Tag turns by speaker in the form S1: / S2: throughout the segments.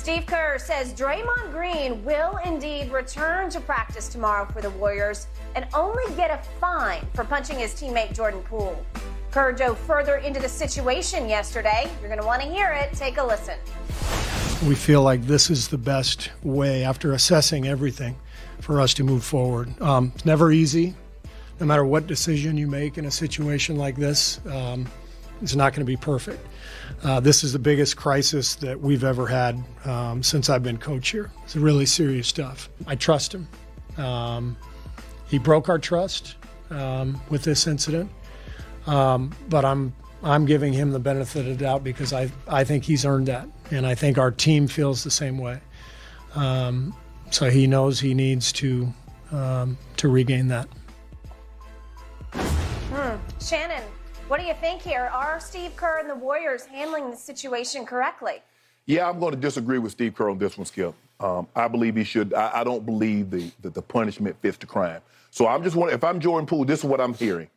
S1: Steve Kerr says Draymond Green will indeed return to practice tomorrow for the Warriors and only get a fine for punching his teammate Jordan Poole. Kerr dove further into the situation yesterday. You're going to want to hear it. Take a listen.
S2: We feel like this is the best way, after assessing everything, for us to move forward. It's never easy. No matter what decision you make in a situation like this, it's not going to be perfect. This is the biggest crisis that we've ever had since I've been coach here. It's really serious stuff. I trust him. He broke our trust with this incident, but I'm giving him the benefit of the doubt because I think he's earned that, and I think our team feels the same way. So he knows he needs to regain that.
S1: Shannon, what do you think here? Are Steve Kerr and the Warriors handling the situation correctly?
S3: Yeah, I'm going to disagree with Steve Kerr on this one, Skip. I believe he should. I don't believe that the punishment fits the crime. So I'm just wondering, if I'm Jordan Poole, this is what I'm hearing.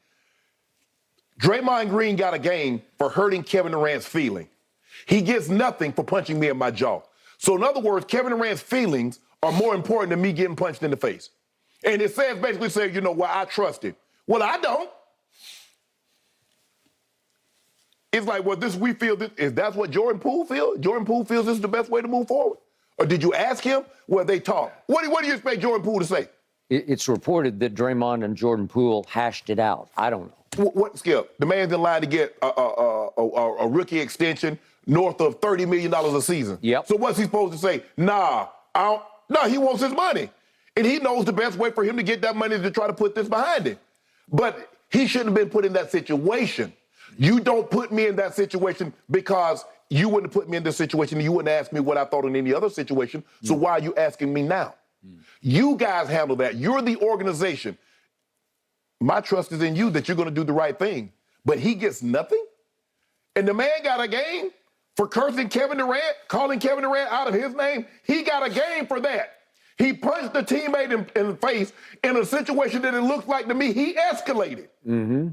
S3: Draymond Green got a game for hurting Kevin Durant's feeling. He gets nothing for punching me in my jaw. So in other words, Kevin Durant's feelings are more important than me getting punched in the face. And it says, basically says, you know, well, I trust him. Well, I don't. It's like, well, we feel this, is that what Jordan Poole feels? Jordan Poole feels this is the best way to move forward? Or did you ask him? Well, they talk. What do you expect Jordan Poole to say?
S4: It's reported that Draymond and Jordan Poole hashed it out. I don't know.
S3: What, Skip? The man's in line to get a rookie extension north of $30 million a season.
S4: Yep.
S3: So what's he supposed to say? Nah, he wants his money. And he knows the best way for him to get that money is to try to put this behind him. But he shouldn't have been put in that situation. You don't put me in that situation because you wouldn't put me in this situation. You wouldn't ask me what I thought in any other situation. So why are you asking me now? You guys handle that. You're the organization. My trust is in you that you're going to do the right thing. But he gets nothing? And the man got a game for cursing Kevin Durant, calling Kevin Durant out of his name. He got a game for that. He punched the teammate in the face in a situation that it looks like to me he escalated. Mm-hmm.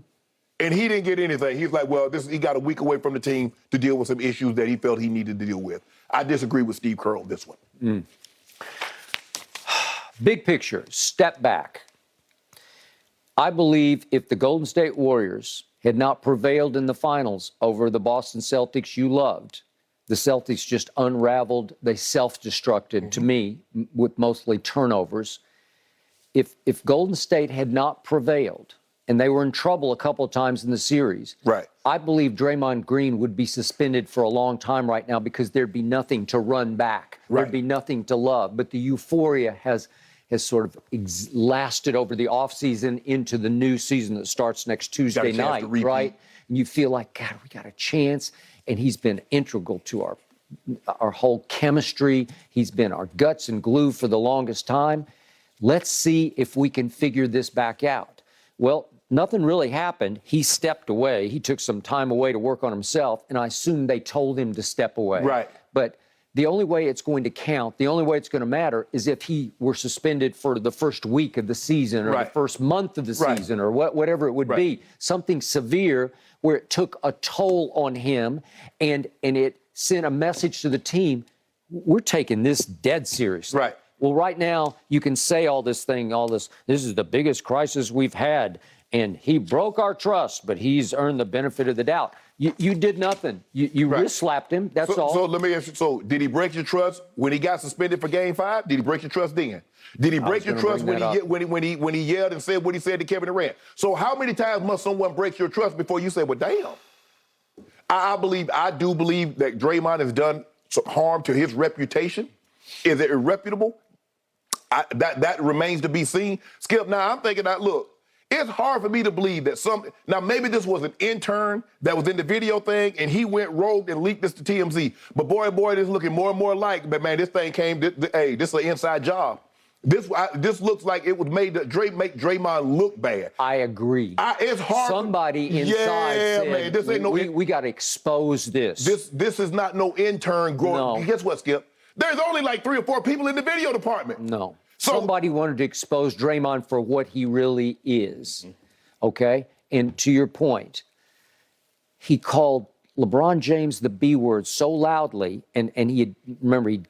S3: And he didn't get anything. He's like, well, he got a week away from the team to deal with some issues that he felt he needed to deal with. I disagree with Steve Kerr on this one.
S4: Big picture, step back. I believe if the Golden State Warriors had not prevailed in the finals over the Boston Celtics you loved, the Celtics just unraveled. They self-destructed, to me, with mostly turnovers. If Golden State had not prevailed, and they were in trouble a couple of times in the series,
S3: right,
S4: I believe Draymond Green would be suspended for a long time right now because there'd be nothing to run back. Right. There'd be nothing to love. But the euphoria has sort of lasted over the offseason into the new season that starts next Tuesday night, right? And you feel like, God, we got a chance. And he's been integral to our whole chemistry. He's been our guts and glue for the longest time. Let's see if we can figure this back out. Well, nothing really happened. He stepped away. He took some time away to work on himself, and I assume they told him to step away.
S3: Right.
S4: But the only way it's going to count, the only way it's going to matter is if he were suspended for the first week of the season or the first month of the season or whatever it would be, something severe where it took a toll on him and it sent a message to the team, we're taking this dead seriously.
S3: Right.
S4: Well, right now, you can say all this, this is the biggest crisis we've had, and he broke our trust, but he's earned the benefit of the doubt. You did nothing. You wrist slapped him, that's all.
S3: So let me ask you, so did he break your trust when he got suspended for Game 5? Did he break your trust then? Did he break your trust when he yelled and said what he said to Kevin Durant? So how many times must someone break your trust before you say, well, damn? I do believe that Draymond has done some harm to his reputation. Is it irreputable? That remains to be seen. Skip, now I'm thinking that, look, it's hard for me to believe that now maybe this was an intern that was in the video thing and he went rogue and leaked this to TMZ. But boy, this is looking more and more like, but man, this thing came, this is an inside job. This looks like it was made to make Draymond look bad.
S4: I agree.
S3: It's hard.
S4: Somebody inside said,
S3: man, this ain't
S4: we got to expose this.
S3: This is not no intern growing.
S4: No.
S3: Guess what, Skip? There's only like 3 or 4 people in the video department.
S4: No. Somebody wanted to expose Draymond for what he really is, okay? And to your point, he called LeBron James the B word so loudly, and he'd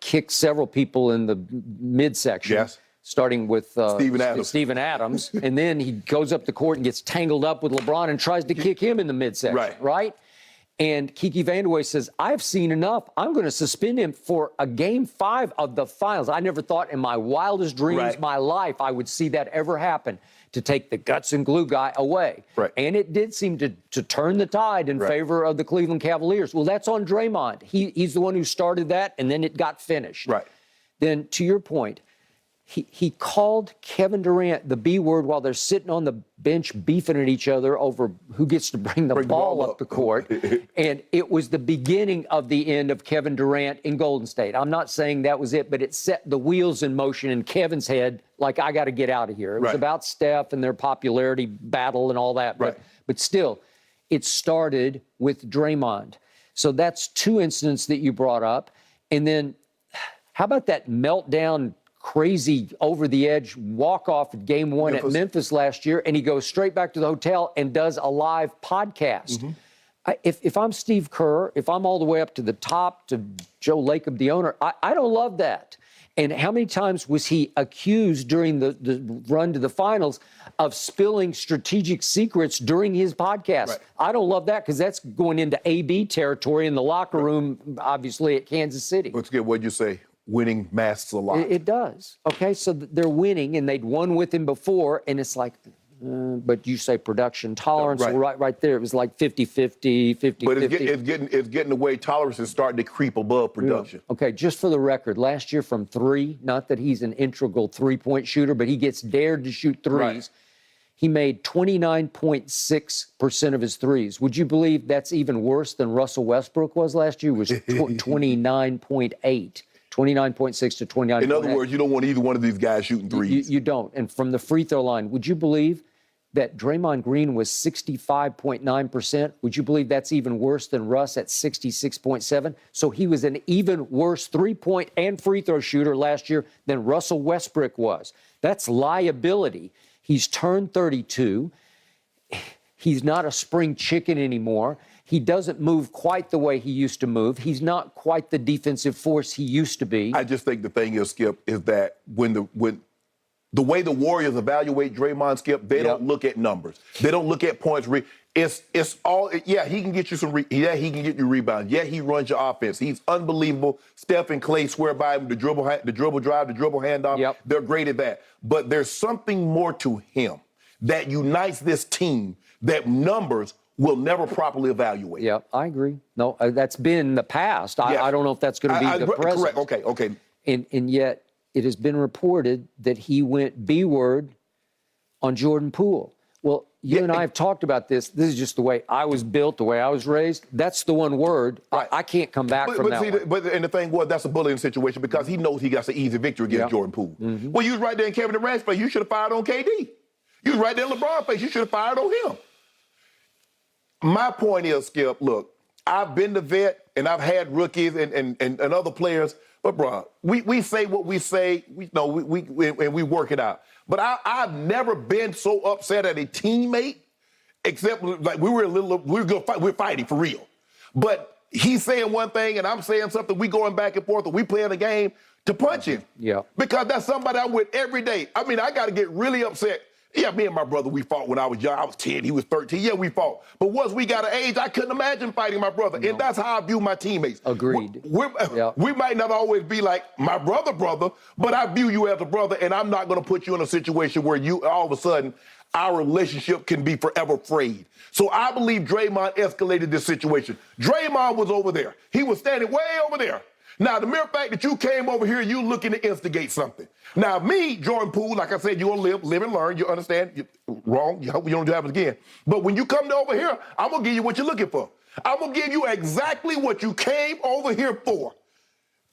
S4: kicked several people in the midsection.
S3: Yes.
S4: Starting with
S3: Steven
S4: Adams, and then he goes up the court and gets tangled up with LeBron and tries to kick him in the midsection, right? And Kiki Vandeweghe says, I've seen enough. I'm going to suspend him for a Game 5 of the finals. I never thought in my wildest dreams, my life, I would see that ever happen, to take the guts and glue guy away. And it did seem to turn the tide in favor of the Cleveland Cavaliers. Well, that's on Draymond. He's the one who started that, and then it got finished. Then, to your point, he called Kevin Durant the B word while they're sitting on the bench beefing at each other over who gets to bring the ball up the court. And it was the beginning of the end of Kevin Durant in Golden State. I'm not saying that was it, but it set the wheels in motion in Kevin's head, like, I got to get out of here. It was about Steph and their popularity battle and all that. But still, it started with Draymond. So that's two incidents that you brought up. And then how about that meltdown, crazy over-the-edge walk-off at Game 1 at Memphis last year, and he goes straight back to the hotel and does a live podcast? If I'm Steve Kerr, if I'm all the way up to the top, to Joe Lacob, the owner, I don't love that. And how many times was he accused during the run to the finals of spilling strategic secrets during his podcast? I don't love that, because that's going into AB territory in the locker room, obviously, at Kansas City.
S3: Let's get what you say. Winning masks a lot.
S4: It does. Okay, so they're winning, and they'd won with him before, and it's like, but you say production tolerance, right there. It was like 50-50, 50-50.
S3: But it's getting the way tolerance is starting to creep above production.
S4: Okay, just for the record, last year from three, not that he's an integral three-point shooter, but he gets dared to shoot threes. He made 29.6% of his threes. Would you believe that's even worse than Russell Westbrook was last year? It was 29.8. 29.6 to 29.8.
S3: In other words, you don't want either one of these guys shooting threes.
S4: You don't. And from the free throw line, would you believe that Draymond Green was 65.9%? Would you believe that's even worse than Russ at 66.7%? So he was an even worse three-point and free throw shooter last year than Russell Westbrook was. That's liability. He's turned 32. He's not a spring chicken anymore. He doesn't move quite the way he used to move. He's not quite the defensive force he used to be.
S3: I just think the thing is, Skip, is that when the way the Warriors evaluate Draymond, Skip, they don't look at numbers. They don't look at points. It's all, he can get you he can get you rebounds. Yeah, he runs your offense. He's unbelievable. Steph and Clay swear by him, the dribble drive, the dribble handoff. They're great at that. But there's something more to him that unites this team that numbers will never properly evaluate.
S4: Yeah, I agree. No, that's been the past. I don't know if that's going to be the present.
S3: Correct. Okay.
S4: And yet it has been reported that he went B-word on Jordan Poole. Well, you and I have talked about this. This is just the way I was built, the way I was raised. That's the one word. I can't come back from that one.
S3: And the thing was, that's a bullying situation, because he knows he got an easy victory against Jordan Poole. Well, you was right there in Kevin Durant's face. You should have fired on KD. You was right there in LeBron's face. You should have fired on him. My point is, Skip, look, I've been the vet, and I've had rookies and other players, but, bro, we say what we say, and we work it out. But I've never been so upset at a teammate, except like we're fighting for real. But he's saying one thing, and I'm saying something, we going back and forth, and we playing a game to punch him. Because that's somebody I'm with every day. I mean, I got to get really upset. Yeah, me and my brother, we fought when I was young. I was 10, he was 13. Yeah, we fought. But once we got an age, I couldn't imagine fighting my brother. And that's how I view my teammates.
S4: Agreed.
S3: We might not always be like my brother, but I view you as a brother, and I'm not going to put you in a situation where you, all of a sudden, our relationship can be forever frayed. So I believe Draymond escalated this situation. Draymond was over there. He was standing way over there. Now, the mere fact that you came over here, you looking to instigate something. Now, me, Jordan Poole, like I said, you're going to live and learn. You understand? You're wrong. You hope you don't do that again. But when you come over here, I'm going to give you what you're looking for. I'm going to give you exactly what you came over here for.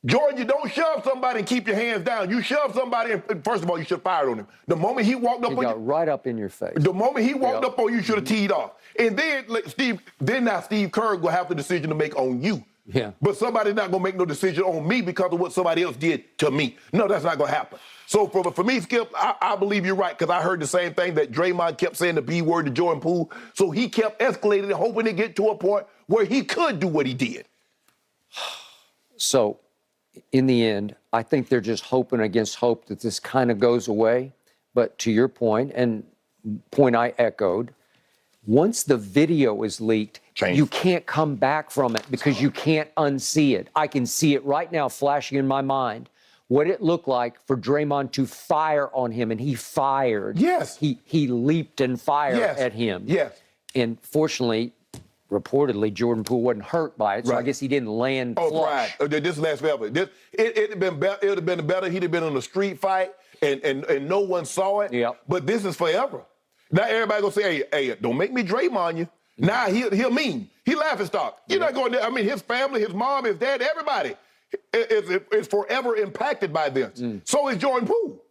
S3: Jordan, you don't shove somebody and keep your hands down. You shove somebody, and first of all, you should have fired on him. The moment he walked up on you.
S4: Right up in your face.
S3: The moment he walked up on you, should have teed off. And then, Steve Kerr will have the decision to make on you. But somebody's not going to make no decision on me because of what somebody else did to me. No, that's not going to happen. So for me, Skip, I believe you're right, because I heard the same thing that Draymond kept saying the B word to Jordan Poole. So he kept escalating and hoping to get to a point where he could do what he did.
S4: So, in the end, I think they're just hoping against hope that this kind of goes away. But to your point, and point I echoed, once the video is leaked, you can't come back from it because you can't unsee it. I can see it right now flashing in my mind what it looked like for Draymond to fire on him, and he fired.
S3: Yes.
S4: He leaped and fired at him.
S3: Yes.
S4: And fortunately, reportedly, Jordan Poole wasn't hurt by it, so I guess he didn't land flush.
S3: Right. This lasts forever. It would have been better. He'd have been in a street fight, and no one saw it.
S4: Yep.
S3: But this is forever. Now everybody gonna say, hey, don't make me Draymond you. Now he'll mean. He laughing stock. You're not going there. I mean, his family, his mom, his dad, everybody is forever impacted by this. So is Jordan Poole.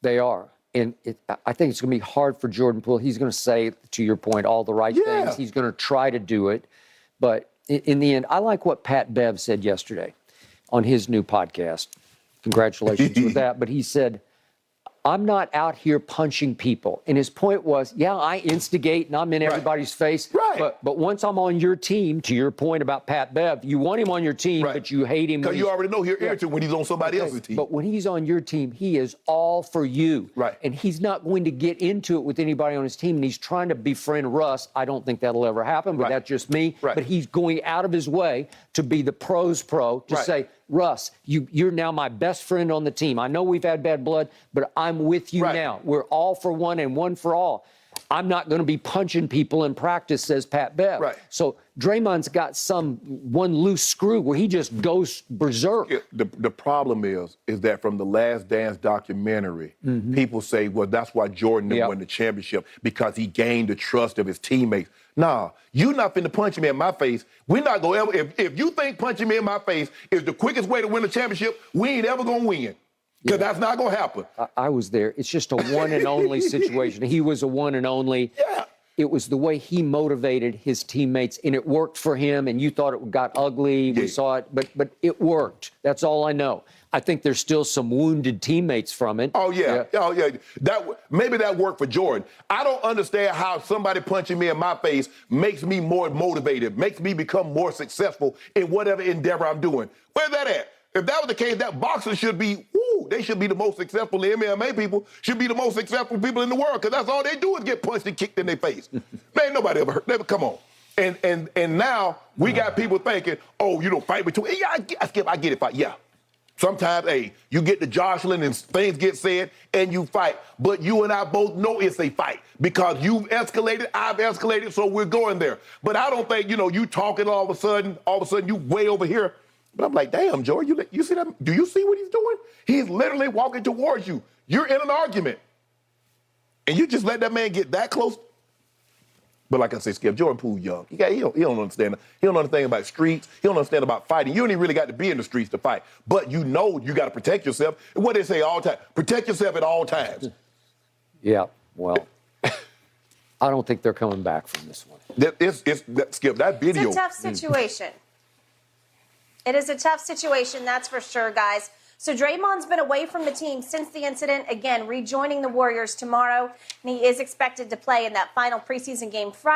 S4: They are. And I think it's going to be hard for Jordan Poole. He's going to say, to your point, all the right things. He's going to try to do it. But in the end, I like what Pat Bev said yesterday on his new podcast. Congratulations with that. But he said, I'm not out here punching people. And his point was, yeah, I instigate and I'm in everybody's face.
S3: Right.
S4: But once I'm on your team, to your point about Pat Bev, you want him on your team, but you hate him.
S3: Because you already know he'll irritate when he's on somebody else's team.
S4: But when he's on your team, he is all for you.
S3: Right.
S4: And he's not going to get into it with anybody on his team. And he's trying to befriend Russ. I don't think that'll ever happen, but that's just me.
S3: Right.
S4: But he's going out of his way to be the pro's pro, to say, Russ, you're now my best friend on the team. I know we've had bad blood, but I'm with you now. We're all for one and one for all. I'm not going to be punching people in practice, says Pat Bev.
S3: Right.
S4: So Draymond's got one loose screw where he just goes berserk.
S3: The problem is that from the Last Dance documentary, people say, well, that's why Jordan won the championship, because he gained the trust of his teammates. Nah, you're not finna punch me in my face. We're not gonna ever, if you think punching me in my face is the quickest way to win a championship, we ain't ever gonna win. Because that's not gonna happen.
S4: I was there. It's just a one and only situation. He was a one and only.
S3: Yeah.
S4: It was the way he motivated his teammates, and it worked for him, and you thought it got ugly. We saw it, but it worked. That's all I know. I think there's still some wounded teammates from it.
S3: Oh, yeah. Maybe that worked for Jordan. I don't understand how somebody punching me in my face makes me more motivated, makes me become more successful in whatever endeavor I'm doing. Where's that at? If that was the case, that boxers should be, they should be the most successful. The MMA people should be the most successful people in the world, because that's all they do is get punched and kicked in their face. Man, nobody ever heard. Never, come on. And now we got people thinking, oh, you don't fight between. Yeah, I get it. Fight. Yeah. Sometimes, you get the jostling and things get said and you fight. But you and I both know it's a fight because you've escalated, I've escalated, so we're going there. But I don't think, you talking all of a sudden you way over here. But I'm like, damn, Joey, you see that? Do you see what he's doing? He's literally walking towards you. You're in an argument. And you just let that man get that close. But like I say, Skip, Jordan Poole young. He don't understand. He don't understand about streets. He don't understand about fighting. You ain't really got to be in the streets to fight. But you got to protect yourself. And what they say all the time, protect yourself at all times.
S4: Yeah, well, I don't think they're coming back from this one.
S3: Skip, that video.
S1: It's a tough situation. It is a tough situation, that's for sure, guys. So Draymond's been away from the team since the incident, again, rejoining the Warriors tomorrow, and he is expected to play in that final preseason game Friday.